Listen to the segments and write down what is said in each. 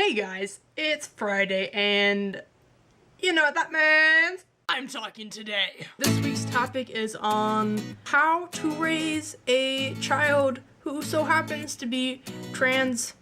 Hey guys, it's Friday and you know what that means? I'm talking today. This week's topic is on how to raise a child who so happens to be trans,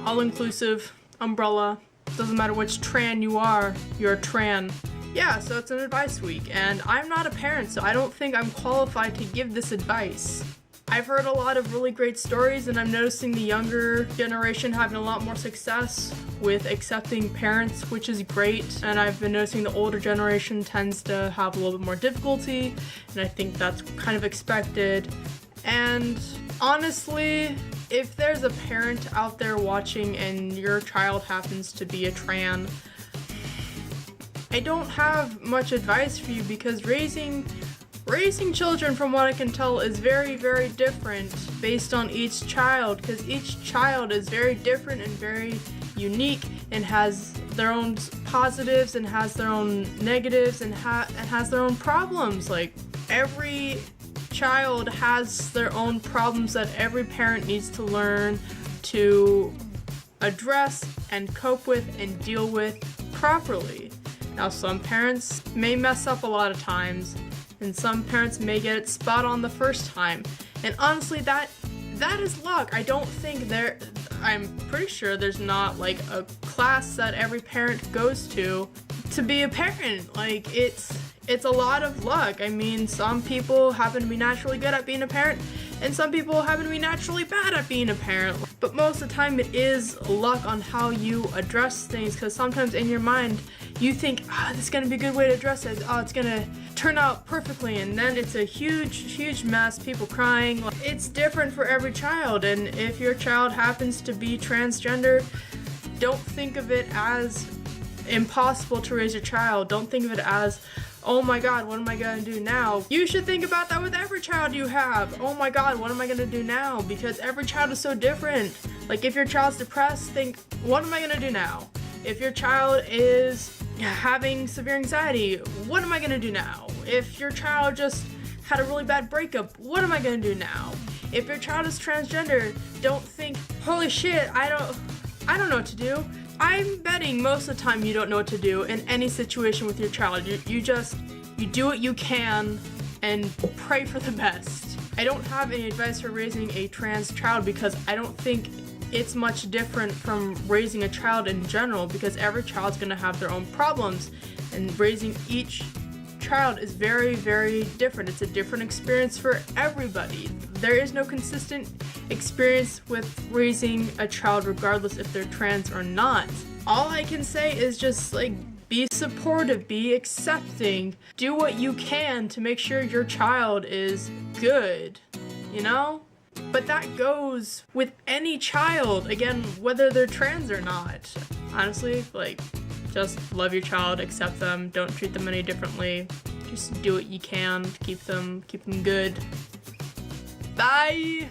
all-inclusive, umbrella. Doesn't matter which tran you are, you're a tran. Yeah, so it's an advice week, and I'm not a parent, so I don't think I'm qualified to give this advice. I've heard a lot of really great stories, and I'm noticing the younger generation having a lot more success with accepting parents, which is great. And I've been noticing the older generation tends to have a little bit more difficulty, and I think that's kind of expected. And honestly, if there's a parent out there watching and your child happens to be a tran, I don't have much advice for you, because raising children, from what I can tell, is very, very different based on each child, because each child is very different and very unique and has their own positives and has their own negatives and has their own problems. Like, every child has their own problems that every parent needs to learn to address and cope with and deal with properly. Now, some parents may mess up a lot of times, and some parents may get it spot on the first time. And honestly, that is luck. I don't think I'm pretty sure there's not like a class that every parent goes to be a parent. Like, it's a lot of luck. I mean, some people happen to be naturally good at being a parent, and some people happen to be naturally bad at being a parent. But most of the time it is luck on how you address things, because sometimes in your mind you think, this is gonna be a good way to address it. It's gonna turn out perfectly, and then it's a huge mess, people crying. It's different for every child, and if your child happens to be transgender, don't think of it as impossible to raise your child. Don't think of it as, oh my god, what am I gonna do now? You should think about that with every child you have. Oh my god, what am I gonna do now? Because every child is so different. Like, if your child's depressed, think, what am I gonna do now? If your child is having severe anxiety, what am I gonna do now? If your child just had a really bad breakup, what am I gonna do now? If your child is transgender, don't think, holy shit, I don't know what to do. I'm betting most of the time you don't know what to do in any situation with your child. You do what you can and pray for the best. I don't have any advice for raising a trans child, because I don't think it's much different from raising a child in general, because every child's gonna have their own problems, and raising each child is very, very different. It's a different experience for everybody. There is no consistent experience with raising a child, regardless if they're trans or not. All I can say is just, like, be supportive, be accepting, do what you can to make sure your child is good, you know? But that goes with any child, again, whether they're trans or not. Honestly, like, just love your child, accept them, don't treat them any differently. Just do what you can to keep them good. Bye!